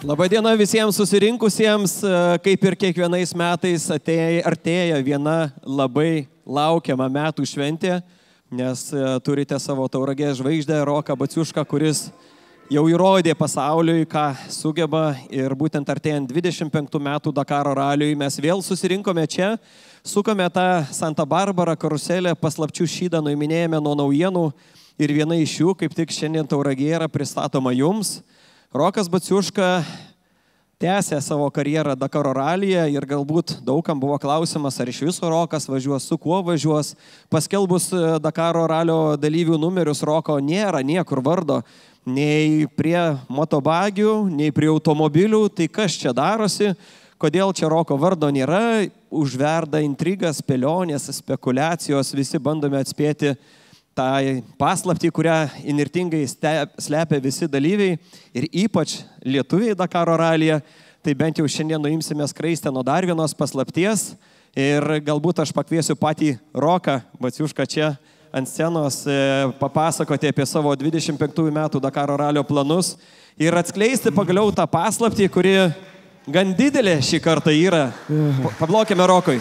Labadiena visiems susirinkusiems, kaip ir kiekvienais metais artėja viena labai laukiama metų šventė, nes turite savo Tauragės žvaigždę Roką Baciušką, kuris jau įrodė pasauliui, ką sugeba, ir būtent artėjant 25 metų Dakaro raliui mes vėl susirinkome čia, sukame tą Santa Barbara karuselę, paslapčių šydą nuiminėjame nuo naujienų ir viena iš jų, kaip tik šiandien Tauragėje yra pristatoma jums. Rokas Baciuška tęsė savo karjerą Dakaro ralyje ir galbūt daugam buvo klausimas, ar iš viso Rokas važiuos, su kuo važiuos. Paskelbus Dakaro ralio dalyvių numerius, Roko nėra niekur vardo, nei prie motobagių, nei prie automobilių. Tai kas čia darosi, kodėl čia Roko vardo nėra, užverda intrigas, spėlionės, spekulacijos, visi bandome atspėti tą paslaptį, kurią inirtingai slepia visi dalyviai ir ypač lietuviai Dakaro ralyje. Tai bent jau šiandien nuimsime skraistę nuo dar vienos paslapties ir galbūt aš pakviesiu patį Roką Baciušką čia ant scenos papasakoti apie savo 25 metų Dakaro ralio planus ir atskleisti pagaliau tą paslaptį, kuri gan didelė šį kartą yra. Pablokime Rokui.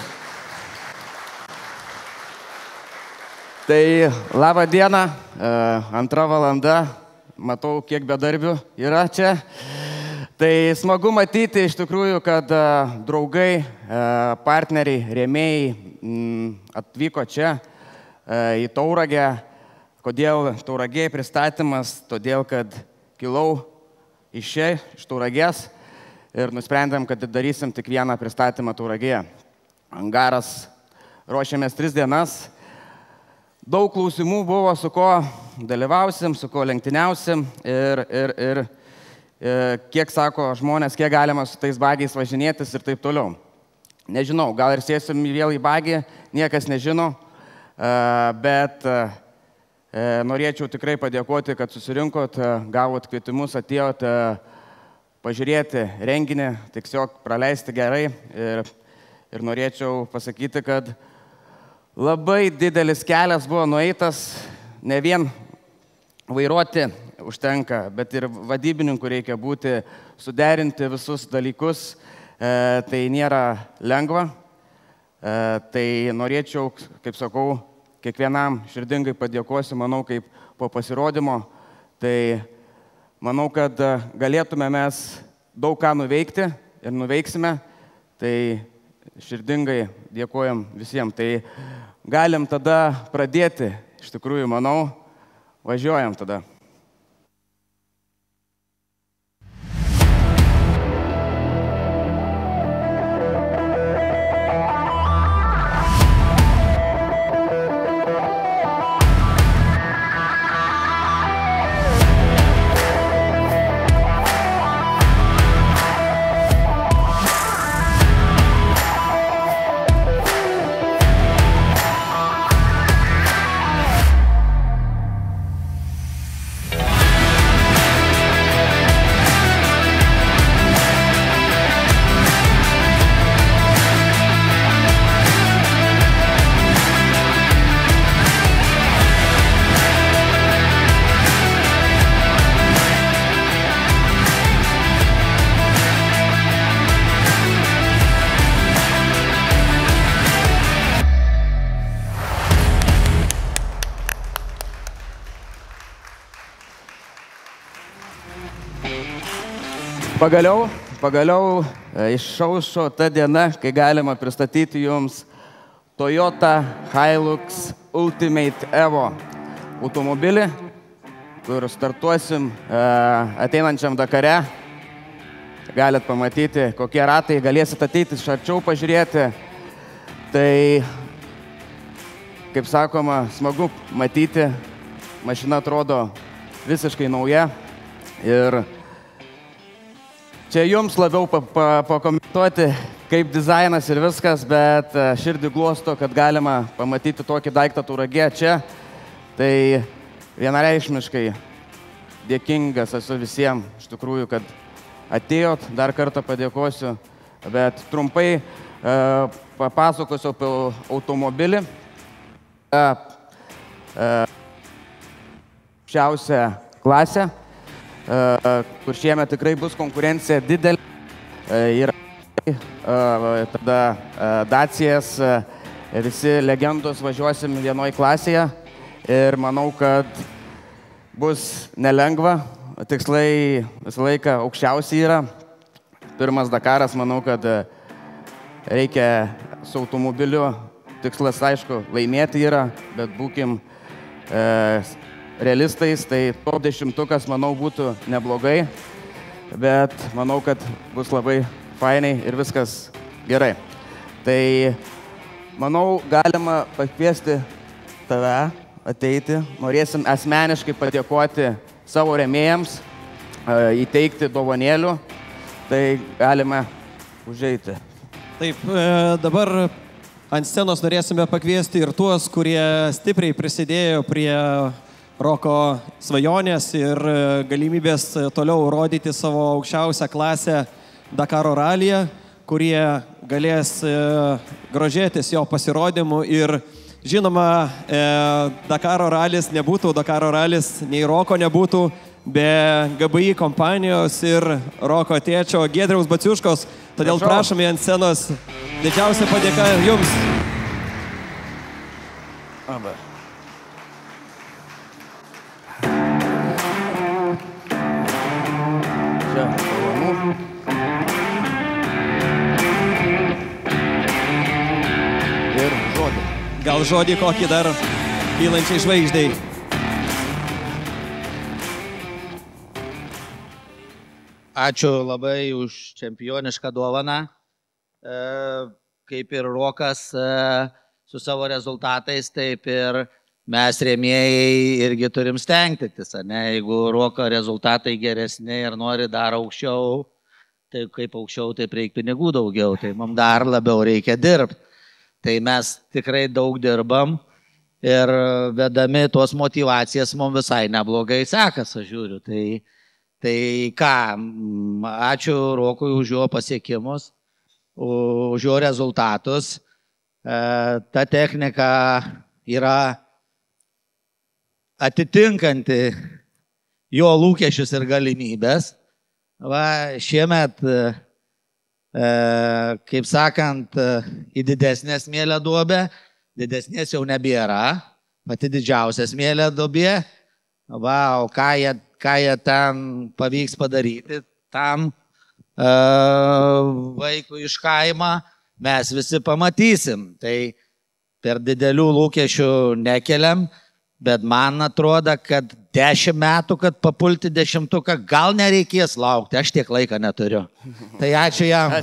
Tai labą dieną, antra valanda, matau, kiek bedarbių yra čia. Tai smagu matyti iš tikrųjų, kad draugai, partneriai, rėmėjai atvyko čia į Tauragę. Kodėl Tauragėje pristatymas? Todėl, kad kilau iš Tauragės ir nusprendėm, kad darysim tik vieną pristatymą Tauragėje. Angaras ruošiamės 3 dienas. Daug klausimų buvo, su ko dalyvausim, su ko lenktyniausim ir kiek sako žmonės, kiek galima su tais bagiais važinėtis ir taip toliau. Nežinau, gal ir sėsim vėl į bagį, niekas nežino, bet norėčiau tikrai padėkoti, kad susirinkot, gavot kvietimus, atėjot pažiūrėti renginį, tiesiog praleisti gerai ir norėčiau pasakyti, kad labai didelis kelias buvo nueitas, ne vien vairuoti užtenka, bet ir vadybininkų reikia būti, suderinti visus dalykus, tai nėra lengva. Tai norėčiau, kaip sakau, kiekvienam širdingai padėkosiu, manau, kaip po pasirodymo, tai manau, kad galėtume mes daug ką nuveikti ir nuveiksime, tai širdingai dėkojam visiems. Tai galim tada pradėti, iš tikrųjų, manau, važiuojam tada. Pagaliau išaušo ta diena, kai galima pristatyti jums Toyota Hilux Ultimate Evo automobilį, kur startuosim ateinančiam Dakare. Galit pamatyti, kokie ratai, galėsit ateiti iš arčiau pažiūrėti. Tai, kaip sakoma, smagu matyti, mašina atrodo visiškai nauja ir čia jums labiau pakomentuoti, kaip dizainas ir viskas, bet širdį glosto, kad galima pamatyti tokį daiktą Tauragėje čia. Tai vienareikšmiškai dėkingas esu visiems, iš tikrųjų, kad atėjot, dar kartą padėkosiu, bet trumpai papasakosiu apie automobilį. Šiausia klasė. kur šiemet tikrai bus konkurencija didelė. Yra tada Dacijas, visi legendos važiuosim vienoje klasėje ir manau, kad bus nelengva. Tikslai visą laiką aukščiausiai yra. Pirmas Dakaras, manau, kad reikia su automobiliu. Tikslas, aišku, laimėti yra, bet būkim realistais, tai top 10, manau, būtų neblogai. Bet manau, kad bus labai fainai ir viskas gerai. Tai manau, galima pakviesti tave ateiti. Norėsim asmeniškai padėkoti savo rėmėjams, įteikti dovanėlių. Tai galime užeiti. Taip, dabar ant scenos norėsime pakviesti ir tuos, kurie stipriai prisidėjo prie Roko svajonės ir galimybės toliau rodyti savo aukščiausią klasę Dakaro ralyje, kurie galės grožėtis jo pasirodymu. Ir žinoma, Dakaro ralis nebūtų, Dakaro ralis nei Roko nebūtų be GBI kompanijos ir Roko tėčio Giedriaus Baciuškos. Todėl prašome ant scenos, didžiausia padėka jums. Ir žodį. Gal žodį kokį dar kylančiai žvaigždei. Ačiū labai už čempionišką dovaną. Kaip ir Rokas su savo rezultatais, taip ir mes rėmėjai irgi turim stengtis. Jeigu Roko rezultatai geresni ir nori dar aukščiau, tai kaip aukščiau, taip reikia pinigų daugiau, tai mums dar labiau reikia dirbti. Tai mes tikrai daug dirbam ir vedami tos motyvacijas mums visai neblogai sekas, aš žiūriu. Tai ką, ačiū Rokui už jo pasiekimus, už jo rezultatus. Ta technika yra atitinkanti jo lūkesčius ir galimybės. Va, šiemet, kaip sakant, į didesnę smėlio duobę, didesnės jau nebėra, pati didžiausia smėlio duobė. Va, o ką jie ten pavyks padaryti tam vaikui iš kaimo, mes visi pamatysim. Tai per didelių lūkesčių nekeliam, bet man atrodo, kad 10 metų, kad papulti 10, gal nereikės laukti, aš tiek laiko neturiu. Tai ačiū jam.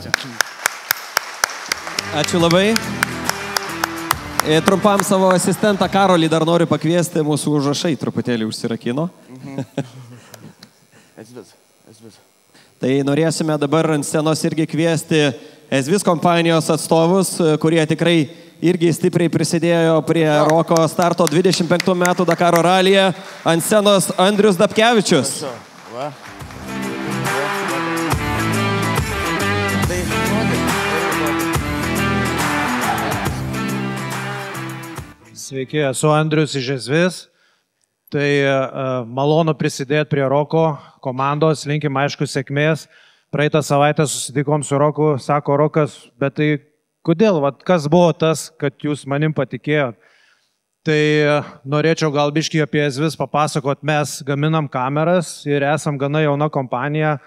Ačiū labai. Trumpam savo asistentą Karolį dar noriu pakviesti, mūsų užrašai truputėlį užsirakino. Tai norėsime dabar ant scenos irgi kviesti SVIS kompanijos atstovus, kurie tikrai irgi stipriai prisidėjo prie Roko starto 25 metų Dakaro ralyje. Ant scenos Andrius Dabkevičius. Sveiki, esu Andrius iš SVIS. Tai malonu prisidėti prie Roko komandos, linkim aišku sėkmės. Praeitą savaitę susitikom su Roku, sako Rokas, bet tai kodėl, kas buvo tas, kad jūs manim patikėjot? Tai norėčiau gal biškį apie SVIS papasakot, mes gaminam kameras ir esam gana jauna kompanija,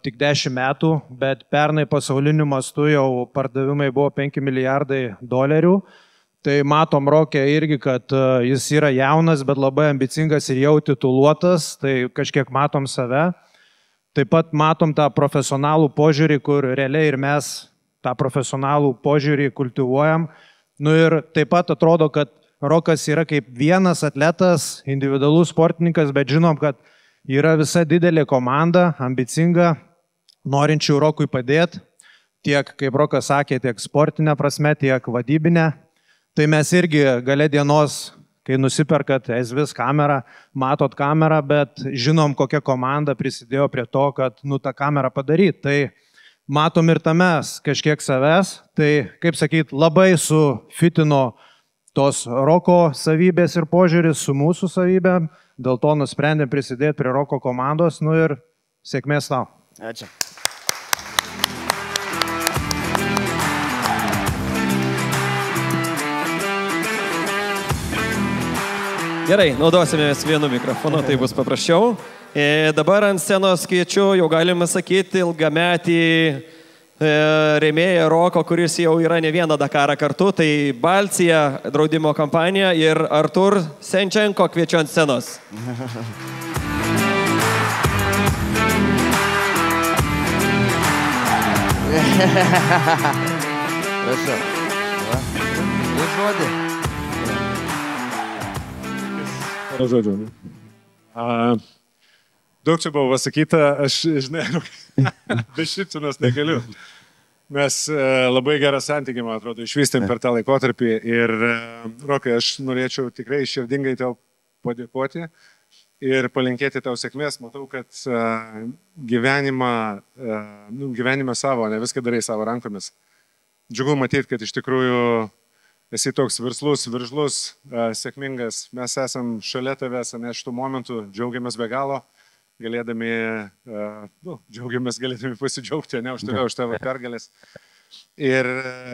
tik 10 metų, bet pernai pasauliniu mastu jau pardavimai buvo 5 milijardai dolerių. Tai matom Roke irgi, kad jis yra jaunas, bet labai ambicingas ir jau tituluotas, tai kažkiek matom save. Taip pat matom tą profesionalų požiūrį, kur realiai ir mes tą profesionalų požiūrį kultivuojam. Nu ir taip pat atrodo, kad Rokas yra kaip vienas atletas, individualus sportininkas, bet žinom, kad yra visa didelė komanda, ambicinga, norinčių Rokui padėti, tiek, kaip Rokas sakė, tiek sportinė prasme, tiek vadybinė. Tai mes irgi gale dienos, kai nusiperkat SVIS kamerą, matot kamerą, bet žinom, kokia komanda prisidėjo prie to, kad tą kamerą padaryti. Tai matom ir tame kažkiek savęs. Tai, kaip sakyt, labai sufitino tos Roko savybės ir požiūris su mūsų savybėm. dėl to nusprendėm prisidėti prie Roko komandos, nu ir sėkmės tau. Ačiū. Gerai, naudosimės vienu mikrofonu, tai bus paprasčiau. Dabar ant scenos kviečiu, jau galima sakyti, ilgametį rėmėją Roko, kuris jau yra ne vieną Dakarą kartu, tai Balcija draudimo kompanija ir Artur Senčenko kviečiu ant scenos. Prašau. Ir žodį. Žodžiu. Daug čia buvo pasakyta, aš, žinai, be šypsenos negaliu. Mes labai gerą santykį, man atrodo, išvystėm per tą laikotarpį ir, Rokai, aš norėčiau tikrai širdingai tau padėkoti ir palinkėti tau sėkmės. Matau, kad gyvenime savo, ne viską darai savo rankomis. Džiugu matyti, kad iš tikrųjų esi toks verslus, veržlus, sėkmingas. Mes esam šalia tavęs, ne šitų momentų, džiaugiamės be galo, galėdami pasidžiaugti, ne už tave, už tavo pergalės. Ir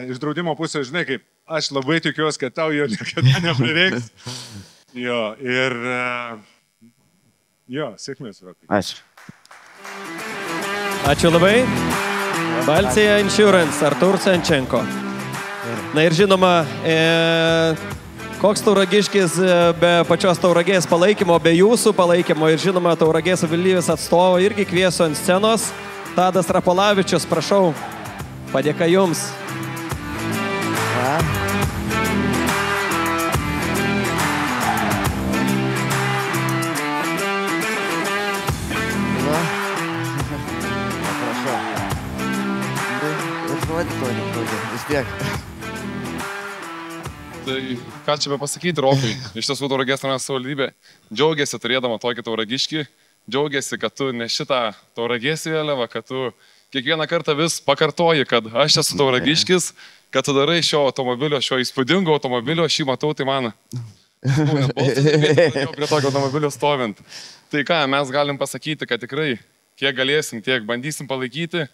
iš draudimo pusės, žinai, kaip aš labai tikiuosi, kad tau jo niekada neprireiks. Jo, sėkmės, Rokai. Ačiū. Ačiū labai. Balcija Insurance, Artur Senčenko. Na ir žinoma, koks Tauragiškis be pačios Tauragės palaikymo, be jūsų palaikymo ir žinoma Tauragės savivaldybės atstovo irgi kviesiu ant scenos. Tadas Rapolavičius, prašau, padėka jums. Vis tiek. Tai ką čia be pasakyti, Rokai, iš tiesų Tauragės savivaldybė džiaugiasi turėdama tokį Tauragiškį, džiaugiasi, kad tu ne šitą Tauragės vėliavą, kad tu kiekvieną kartą vis pakartoji, kad aš esu Tauragiškis, kad tu darai šio automobilio, šio įspūdingo automobilio, aš jį matau, tai man prie tokio automobilio stovint. Tai ką, mes galim pasakyti, kad tikrai kiek galėsim, tiek bandysim palaikyti,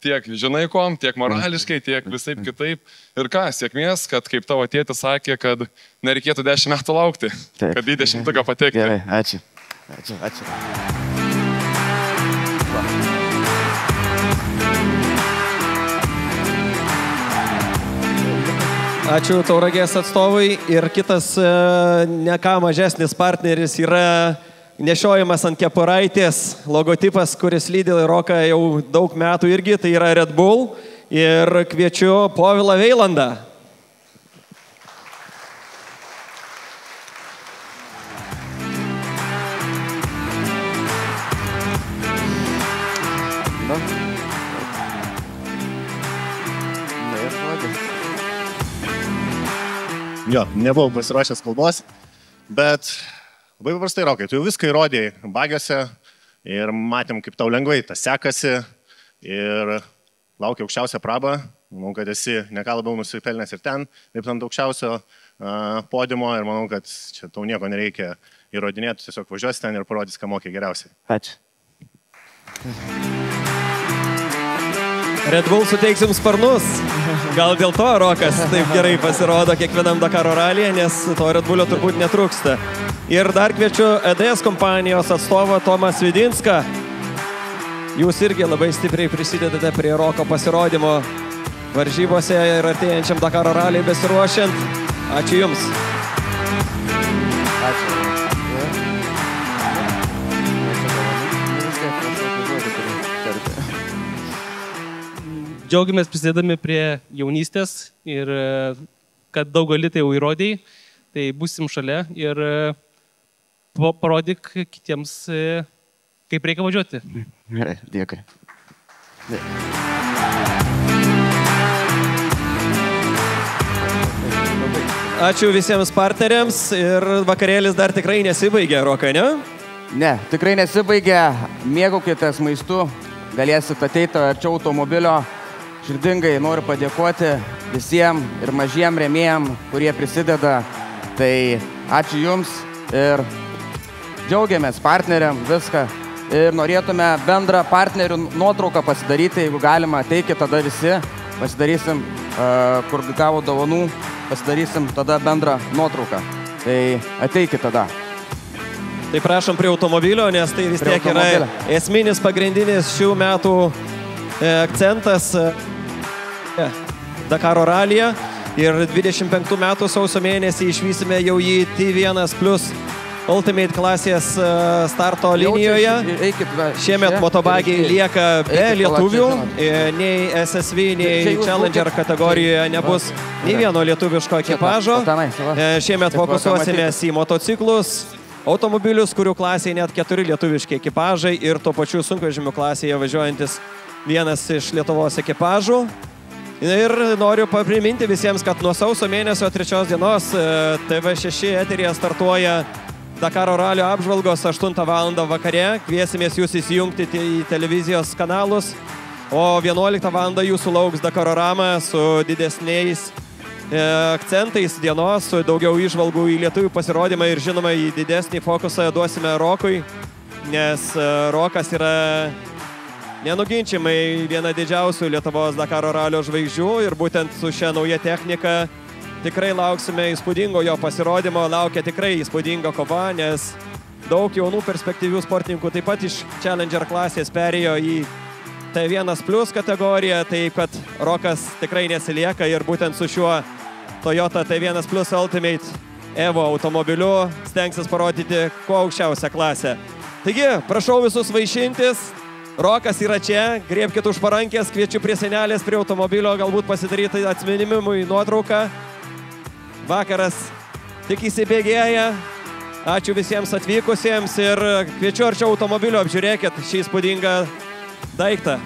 tiek žinai kom, tiek morališkai, tiek visaip kitaip. Ir ką, sėkmės, kad kaip tavo tėtis sakė, kad nereikėtų 10 metų laukti, kad į 10-ką patekti. Gerai, ačiū. Ačiū. Ačiū Tauragės atstovui ir kitas ne ką mažesnis partneris yra nešiojimas ant kepuraitės logotipas, kuris lydi Roką jau daug metų irgi, tai yra Red Bull ir kviečiu Povilą Veilandą. Jo, nebuvau pasiruošęs kalbos, bet labai paprastai, Rokai, tu jau viską įrodėjai bagiuose ir matėm, kaip tau lengvai tas sekasi ir laukia aukščiausią prabą. Manau, kad esi ne ką labiau nusipelnęs ir ten, taip ant aukščiausio podimo ir manau, kad čia tau nieko nereikia įrodinėti, tiesiog važiuosi ten ir parodys, ką mokė geriausiai. Ačiū. Red Bull suteiks jums sparnus. Gal dėl to Rokas taip gerai pasirodo kiekvienam Dakaro ralyje, nes to Red Bullio turbūt netrūksta. Ir dar kviečiu EDS kompanijos atstovą Tomą Svidinską. Jūs irgi labai stipriai prisidedate prie Roko pasirodymo varžybose ir artėjančiam Dakaro ralyje besiruošiant. Ačiū Jums. Ačiū. Džiaugiamės prisidėdami prie jaunystės ir kad daug gali tai jau įrodėjai, tai būsim šalia ir parodyk kitiems, kaip reikia važiuoti. Gerai, dėkui. Ačiū visiems partneriams ir vakarėlis dar tikrai nesibaigė, Rokai, ne? Ne, tikrai nesibaigė. Mėgaukitės maistu, galėsit ateiti arčiau automobilio. Širdingai noriu padėkoti visiems ir mažiem rėmėjam, kurie prisideda. Tai ačiū Jums ir džiaugiamės partneriam, viską. Ir norėtume bendrą partnerių nuotrauką pasidaryti, jeigu galima, ateikit tada visi, pasidarysim, kur gavo dovanų, pasidarysim tada bendrą nuotrauką. Tai ateikit tada. Tai prašom prie automobilio, nes tai vis tiek yra esminis pagrindinis šių metų akcentas Dakaro ralyje. Ir 25 metų sausio mėnesį išvysime jau jį T1 Plus Ultimate klasės starto linijoje. Šiemet motobagiai lieka be lietuvių, nei SSV, nei Challenger kategorijoje nebus nei vieno lietuviško ekipažo. Šiemet fokusuosimės į motociklus, automobilius, kurių klasėje net 4 lietuviški ekipažai ir tuo pačiu sunkvežimių klasėje važiuojantis vienas iš Lietuvos ekipažų. Ir noriu priminti visiems, kad nuo sausio mėnesio 3 dienos TV6 eteryje startuoja Dakaro ralio apžvalgos 8 val. Vakare. Kviesimės jūs įsijungti į televizijos kanalus, o 11 val. Jūsų lauks Dakarorama su didesniais akcentais dienos, su daugiau įžvalgų į lietuvių pasirodymą ir žinoma į didesnį fokusą duosime Rokui, nes Rokas yra nenuginčiamai viena didžiausių Lietuvos Dakaro ralio žvaigždžių ir būtent su šia nauja technika tikrai lauksime įspūdingo jo pasirodymo, laukia tikrai įspūdinga kova, nes daug jaunų perspektyvių sportininkų taip pat iš Challenger klasės perėjo į T1 Plus kategoriją, taip kad Rokas tikrai nesilieka ir būtent su šiuo Toyota T1 Plus Ultimate Evo automobiliu stengsis parodyti kuo aukščiausią klasę. Taigi, prašau visus vaišintis, Rokas yra čia, griebkit už parankės, kviečiu prie senelės, prie automobilio, galbūt pasidaryti atsiminimui nuotrauką. Vakaras tik įsibėgėja. Ačiū visiems atvykusiems ir kviečiu arčiau automobilio, apžiūrėkit šį įspūdingą daiktą.